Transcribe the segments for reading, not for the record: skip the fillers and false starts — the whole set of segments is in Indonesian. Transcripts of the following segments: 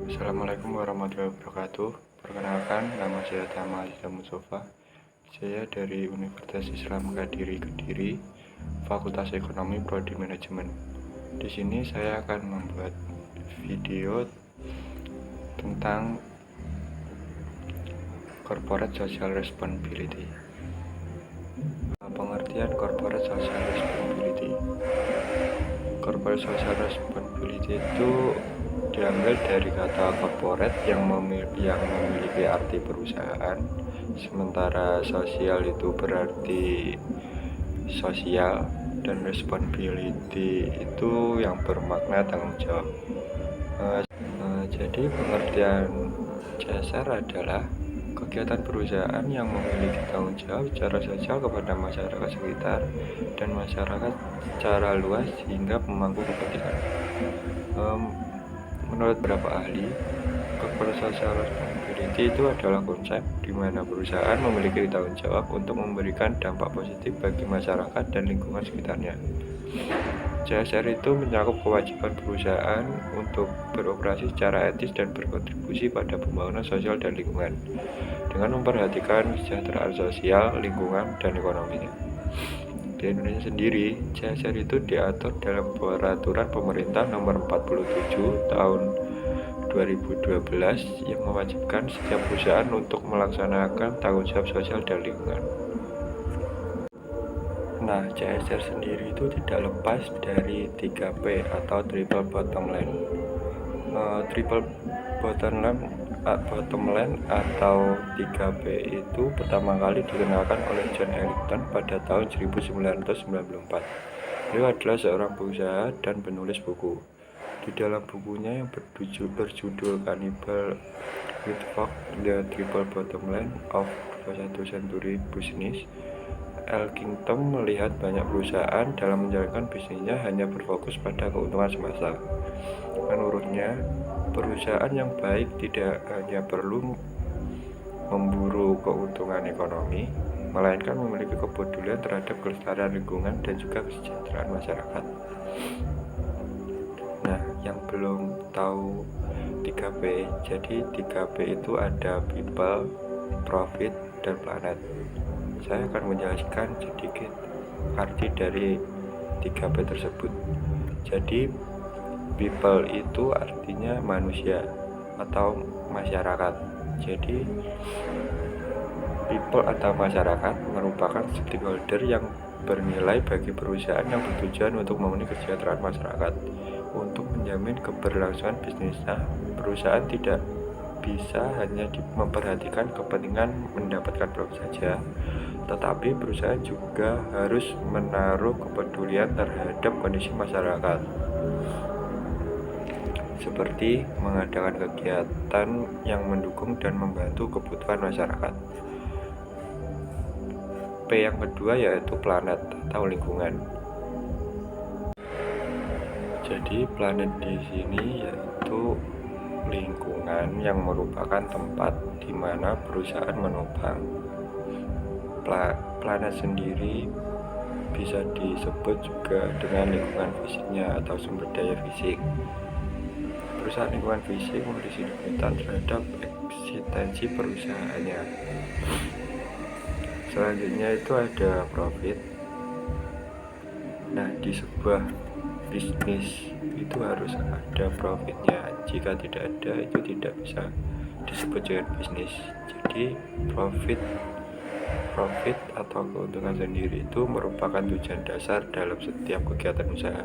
Assalamualaikum warahmatullahi wabarakatuh. Perkenalkan, nama saya Tama Mustafa. Saya dari Universitas Islam Kediri, Fakultas Ekonomi Prodi Manajemen. Di sini saya akan membuat video tentang Corporate Social Responsibility. Pengertian Corporate Social Responsibility. Corporate Social Responsibility itu diambil dari kata corporate yang memiliki arti perusahaan, sementara sosial itu berarti sosial, dan responsibility itu yang bermakna tanggung jawab. Jadi pengertian CSR adalah kegiatan perusahaan yang memiliki tanggung jawab secara sosial kepada masyarakat sekitar dan masyarakat secara luas hingga pemangku kepentingan. Menurut beberapa ahli, corporate social responsibility itu adalah konsep di mana perusahaan memiliki tanggung jawab untuk memberikan dampak positif bagi masyarakat dan lingkungan sekitarnya. CSR itu mencakup kewajiban perusahaan untuk beroperasi secara etis dan berkontribusi pada pembangunan sosial dan lingkungan dengan memperhatikan kesejahteraan sosial, lingkungan, dan ekonominya. Di Indonesia sendiri, CSR itu diatur dalam peraturan pemerintah nomor 47 tahun 2012 yang mewajibkan setiap perusahaan untuk melaksanakan tanggung jawab sosial dan lingkungan. Nah, CSR sendiri itu tidak lepas dari 3P atau Triple Bottom Line. Triple Bottom Line atau 3P itu pertama kali dikenalkan oleh John Ellington pada tahun 1994. Beliau adalah seorang pengusaha dan penulis buku. Di dalam bukunya yang berjudul Cannibal with Fork, The Triple Bottom Line of 21st Century Business, Ellington melihat banyak perusahaan dalam menjalankan bisnisnya hanya berfokus pada keuntungan semata. Menurutnya, perusahaan yang baik tidak hanya perlu memburu keuntungan ekonomi, melainkan memiliki kepedulian terhadap kelestarian lingkungan dan juga kesejahteraan masyarakat. Nah, yang belum tahu 3P, jadi 3P itu ada people, profit, dan planet. Saya akan menjelaskan sedikit arti dari 3P tersebut. Jadi, people itu artinya manusia atau masyarakat. Jadi, people atau masyarakat merupakan stakeholder yang bernilai bagi perusahaan yang bertujuan untuk memenuhi kesejahteraan masyarakat. Untuk menjamin keberlangsungan bisnisnya, perusahaan tidak bisa hanya memperhatikan kepentingan mendapatkan profit saja, tetapi perusahaan juga harus menaruh kepedulian terhadap kondisi masyarakat, seperti mengadakan kegiatan yang mendukung dan membantu kebutuhan masyarakat. P yang kedua yaitu planet atau lingkungan. Jadi planet di sini yaitu lingkungan yang merupakan tempat di mana perusahaan menopang. Planet sendiri bisa disebut juga dengan lingkungan fisiknya atau sumber daya fisik. Perusahaan lingkungan fisik memiliki limitan terhadap eksistensi perusahaannya. Selanjutnya itu ada profit. Nah, di sebuah bisnis itu harus ada profitnya. Jika tidak ada, itu tidak bisa disebut dengan bisnis. Jadi profit atau keuntungan sendiri itu merupakan tujuan dasar dalam setiap kegiatan usaha.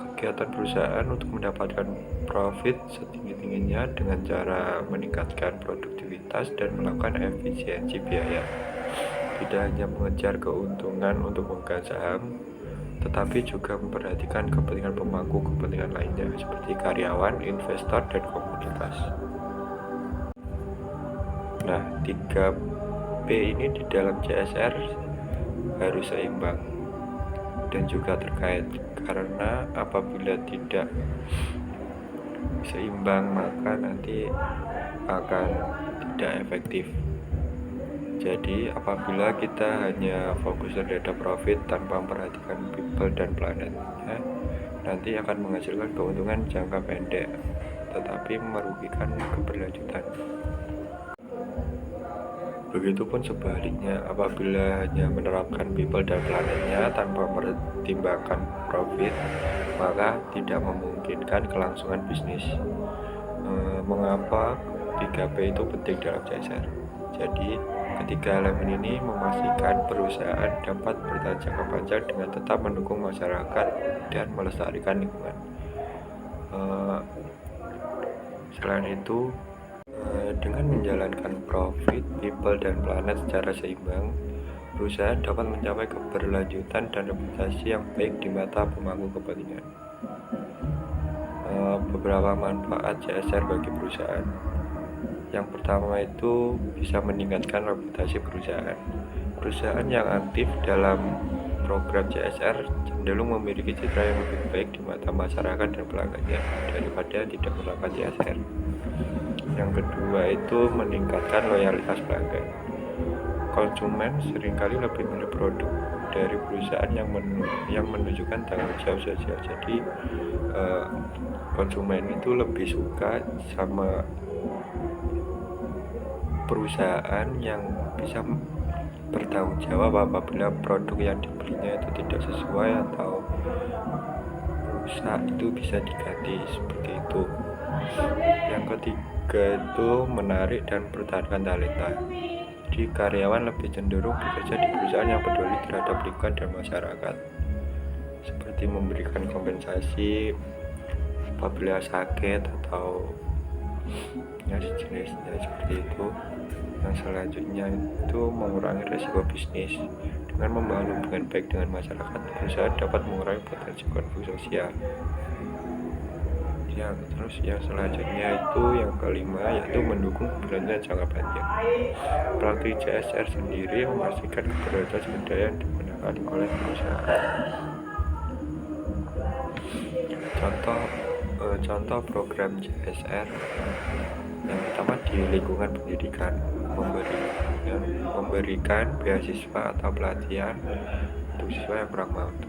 Kegiatan perusahaan untuk mendapatkan profit setinggi-tingginya dengan cara meningkatkan produktivitas dan melakukan efisiensi biaya. Tidak hanya mengejar keuntungan untuk memegang saham, tetapi juga memperhatikan kepentingan pemangku kepentingan lainnya seperti karyawan, investor, dan komunitas. Nah, 3P ini di dalam CSR harus seimbang dan juga terkait, karena apabila tidak seimbang maka nanti akan tidak efektif. Jadi apabila kita hanya fokus terhadap profit tanpa memperhatikan people dan planet, nanti akan menghasilkan keuntungan jangka pendek, tetapi merugikan keberlanjutan. Begitupun sebaliknya, apabila hanya menerapkan people dan planetnya tanpa mempertimbangkan profit, maka tidak memungkinkan kelangsungan bisnis. Mengapa 3P itu penting dalam CSR? Jadi, ketiga elemen ini memastikan perusahaan dapat bertahan jangka panjang dengan tetap mendukung masyarakat dan melestarikan lingkungan. Selain itu, dengan menjalankan profit, people, dan planet secara seimbang, perusahaan dapat mencapai keberlanjutan dan reputasi yang baik di mata pemangku kepentingan. Beberapa manfaat CSR bagi perusahaan. Yang pertama itu bisa meningkatkan reputasi perusahaan. Perusahaan yang aktif dalam program CSR cenderung memiliki citra yang lebih baik di mata masyarakat dan pelanggannya daripada tidak melakukan CSR. Yang kedua itu meningkatkan loyalitas pelanggan. Konsumen seringkali lebih memilih produk dari perusahaan yang menunjukkan tanggung jawab sosial. Jadi konsumen itu lebih suka sama perusahaan yang bisa bertanggung jawab apabila produk yang dibelinya itu tidak sesuai atau rusak, itu bisa diganti seperti itu. Yang ketiga itu menarik dan pertahankan talenta. Jadi karyawan lebih cenderung bekerja di perusahaan yang peduli terhadap lingkungan dan masyarakat, seperti memberikan kompensasi apabila sakit atau sejenisnya seperti itu. Yang selanjutnya itu mengurangi risiko bisnis. Dengan membangun hubungan baik dengan masyarakat, perusahaan dapat mengurangi potensi konflik sosial. Terus yang selanjutnya itu yang kelima, yaitu mendukung keberlanjutan jangka panjang. Praktik CSR sendiri memastikan keberlanjutan sumber daya yang digunakan oleh perusahaan. Contoh program CSR yang pertama di lingkungan pendidikan, memberikan beasiswa atau pelatihan untuk siswa yang kurang mampu.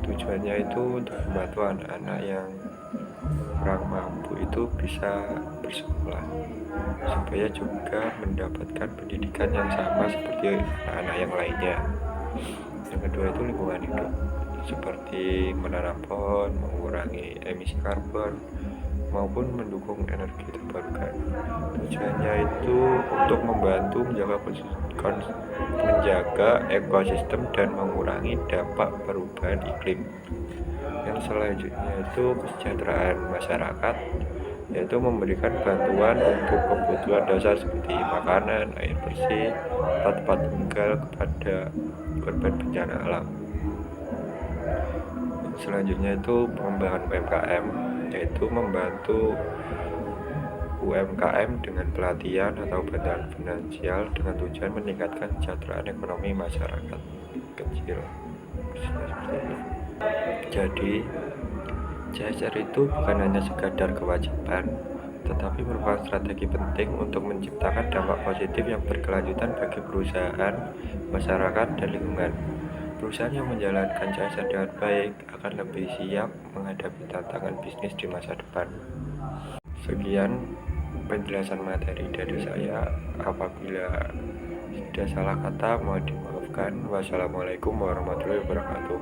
Tujuannya itu untuk membantu anak-anak yang kurang mampu itu bisa bersekolah, supaya juga mendapatkan pendidikan yang sama seperti anak-anak yang lainnya. Yang kedua itu lingkungan hidup, seperti menanam pohon, mengurangi emisi karbon, maupun mendukung energi terbarukan. Tujuannya itu untuk membantu menjaga ekosistem dan mengurangi dampak perubahan iklim. Yang selanjutnya itu kesejahteraan masyarakat, yaitu memberikan bantuan untuk kebutuhan dasar seperti makanan, air bersih, tempat tinggal kepada korban bencana alam. Selanjutnya itu pengembangan UMKM, yaitu membantu UMKM dengan pelatihan atau bantuan finansial dengan tujuan meningkatkan kesejahteraan ekonomi masyarakat kecil. Jadi CSR itu bukan hanya sekadar kewajiban, tetapi merupakan strategi penting untuk menciptakan dampak positif yang berkelanjutan bagi perusahaan, masyarakat, dan lingkungan. Perusahaan yang menjalankan CSR dengan baik akan lebih siap menghadapi tantangan bisnis di masa depan. Sekian penjelasan materi dari saya. Apabila sudah salah kata, mohon dimaafkan. Wassalamualaikum warahmatullahi wabarakatuh.